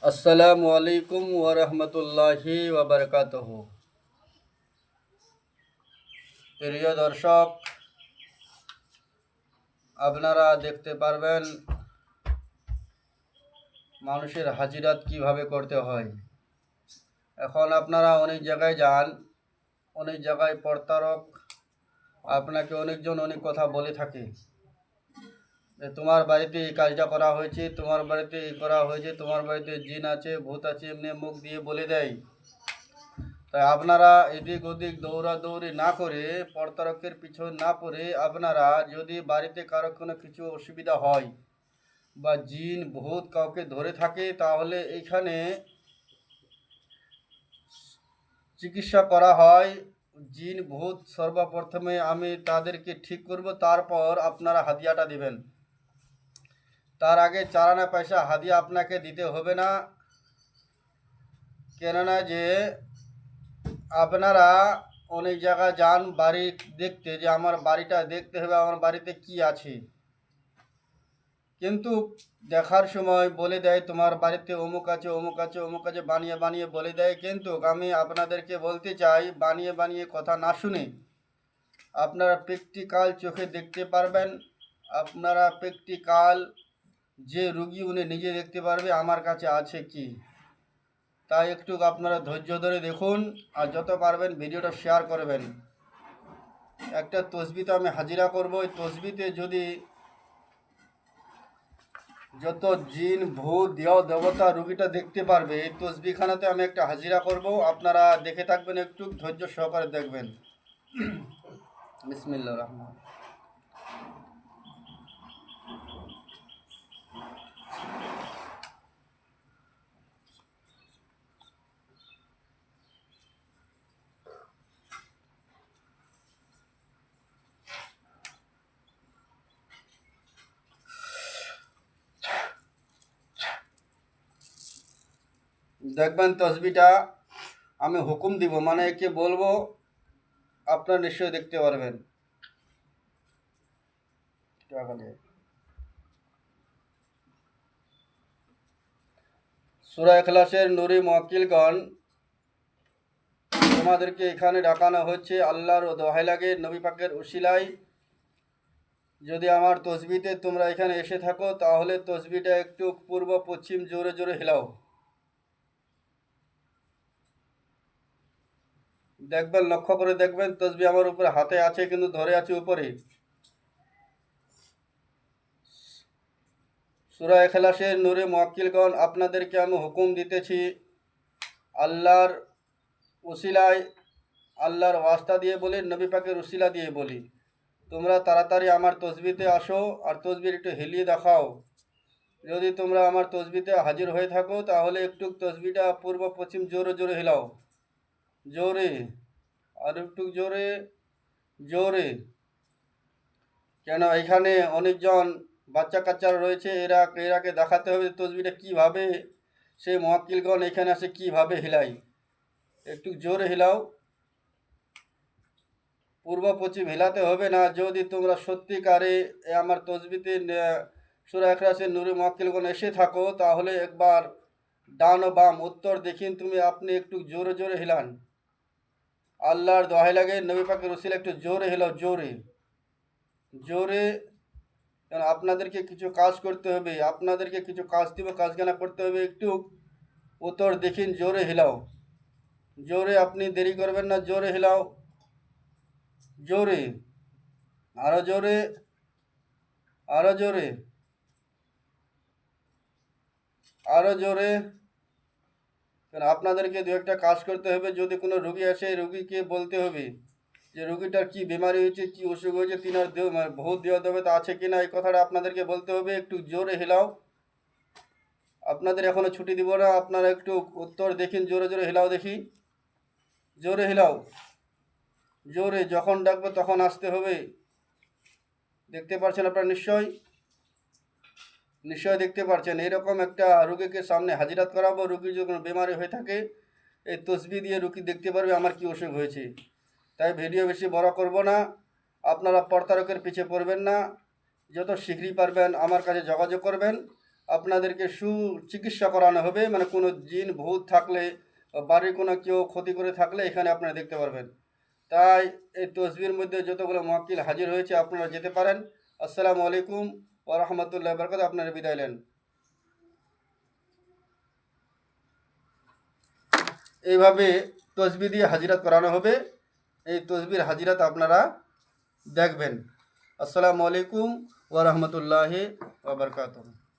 আসসালামু আলাইকুম ওয়া রাহমাতুল্লাহি ওয়া বারাকাতুহু। প্রিয় দর্শক, আপনারা দেখতে পারবেন মানুষের হাজিরাত কিভাবে করতে হয়। এখন আপনারা অনেক জায়গায় যান, অনেক জায়গায় প্রতারক আপনাকে অনেকজন অনেক কথা বলে থাকে যে তোমার বাড়িতে এই কাজটা করা হয়েছে, তোমার বাড়িতে এই করা হয়েছে, তোমার বাড়িতে জিন আছে, ভূত আছে, এমনি মুখ দিয়ে বলে দেয়। তাই আপনারা এদিক ওদিক দৌড়াদৌড়ি না করে, প্রতারকের পিছনে না পড়ে, আপনারা যদি বাড়িতে কারো কোনো কিছু অসুবিধা হয় বা জিন ভূত কাউকে ধরে থাকে, তাহলে এইখানে চিকিৎসা করা হয়। জিন ভূত সর্বপ্রথমে আমি তাদেরকে ঠিক করব, তারপর আপনারা হাদিয়াটা দিবেন। তার আগে চারানা পয়সা হাদিয়া আপনাকে দিতে হবে না, কেননা যে আপনারা অনেক জায়গায় যান বাড়ি দেখতে, যে আমার বাড়িটা দেখতে হবে, আমার বাড়িতে কি আছে, কিন্তু দেখার সময় বলে দেয় তোমার বাড়িতে অমুক আছে, অমুক আছে, অমুক আছে, বানিয়ে বানিয়ে বলে দেয়। কিন্তু আমি আপনাদেরকে বলতে চাই, বানিয়ে বানিয়ে কথা না শুনে আপনারা প্র্যাকটিক্যাল চোখে দেখতে পারবেন। আপনারা প্র্যাকটিক্যাল যে রুগী উনি নিজে দেখতে পারবে আমার কাছে আছে কি। তাই একটু আপনারা ধৈর্য ধরে দেখুন, আর যত পারবেন ভিডিওটা শেয়ার করবেন। একটা তসবিতে আমি হাজিরা করব, ওই তসবিতে যদি যত জিন ভূত দেহ দেবতা রুগীটা দেখতে পারবে, এই তসবিখানাতে আমি একটা হাজিরা করব। আপনারা দেখে থাকবেন, একটু ধৈর্য সহকারে দেখবেন। বিসমিল্লাহির রহমানির রহিম। দেখবেন তসবিটা আমি হুকুম দিব, মানে একে বলবো, আপনারা নিশ্চয়ই দেখতে পারবেন। সূরা ইখলাসের নূরি মুওয়াক্কিলগণ, তোমাদেরকে এখানে ডাকানো হচ্ছে আল্লাহর দোহাই লাগে, নবী পাকের উসিলায়। যদি আমার তসবিতে তোমরা এখানে এসে থাকো, তাহলে তসবিটা একটু পূর্ব পশ্চিম জোরে জোরে হিলাও। দেখবেন, লক্ষ্য করে দেখবেন, তসবি আমার উপরে হাতে আছে, কিন্তু ধরে আছে উপরে। সূরা ইখলাসের নূরে মুওয়াক্কিলগণ, আপনাদেরকে আমি হুকুম দিতেছি আল্লাহর উসিলায়, আল্লাহর ওয়াস্তা দিয়ে বলি, নবী পাকের উসিলা দিয়ে বলি, তোমরা তাড়াতাড়ি আমার তসবিতে আসো আর তসবির একটু হিলিয়ে দেখাও। যদি তোমরা আমার তসবিতে হাজির হয়ে থাকো, তাহলে একটু তসবিটা পূর্ব পশ্চিম জোরে জোরে হিলাও, জোরে, আর একটু জোরে জোরে। কেন এখানে অনেকজন বাচ্চা কাচ্চারা রয়েছে, এরাকে দেখাতে হবে তসবিটা কীভাবে সেই মুওয়াক্কিলগণ এখানে আসে কীভাবে হিলাই। একটু জোরে হিলাও, পূর্ব পশ্চিম হিলাতে হবে না। যদি তোমরা সত্যিকারে আমার তসবিতে সূরা ইখলাসের নূরে মুওয়াক্কিলগণ এসে থাকো, তাহলে একবার ডান ও বাম উত্তর দেখিন তুমি, আপনি একটু জোরে জোরে হিলান। আল্লাহর দোহাই লাগে, নবী পাকের উসিলা, একটু জোরে হিলাও, জোরে জোরে। কারণ আপনাদেরকে কিছু কাজ করতে হবে, আপনাদেরকে কিছু কাজ দিব, কাজখানা করতে হবে। একটু উত্তর দেখিন, জোরে হিলাও, জোরে, আপনি দেরি করবেন না, জোরে হিলাও, জোরে, আরো জোরে, আরো জোরে, আরো জোরে। কারণ আপনাদেরকে দু একটা কাজ করতে হবে। যদি কোনো রুগী আসে, রুগীকে বলতে হবে যে রুগীটার কি বেমারি হয়েছে, কি অসুখ হয়েছে, তিনার দেহ বহুত দেহ দেবতা আছে কিনা, এই কথাটা আপনাদেরকে বলতে হবে। একটু জোরে হিলাও, আপনাদের এখনো ছুটি দিব না, আপনারা একটু উত্তর দেখিন, জোরে জোরে হিলাও দেখি, জোরে হিলাও, জোরে, যখন ডাকবে তখন আসতে হবে। দেখতে পাচ্ছেন আপনারা, নিশ্চয় নিশ্চয় দেখতে পাচ্ছেন। এরকম একটা রুগীকে সামনে হাজিরাত করাবো। রুগীর যদি কোনো বেমারি হয়ে থাকে, এই তসবি দিয়ে রুগী দেখতে পারবে আমার কি অসুখ হয়েছে। তাই ভিডিও বেশি বড় করব না, আপনারা প্রতারকের পিছিয়ে পড়বেন না। যত শীঘ্রই পারবেন আমার কাছে যোগাযোগ করবেন, আপনাদেরকে সুচিকিৎসা করানো হবে, মানে কোনো জিন ভূত থাকলে বাড়ির কোনো কেউ ক্ষতি করে থাকলে এখানে আপনারা দেখতে পারবেন। তাই এই তসবির মধ্যে যতগুলো মুয়াক্কিল হাজির হয়েছে আপনারা যেতে পারেন। আসসালামু আলাইকুম ওয়া রাহমাতুল্লাহি ওয়া বারাকাতুহু। আপনারা বিদায় নেন। এইভাবে তসবি দিয়ে হাজিরাত করানো হবে। এই তসবির হাজিরাত আপনারা দেখবেন। আসসালামু আলাইকুম ওয়া রাহমাতুল্লাহি ওয়া বারাকাতুহু।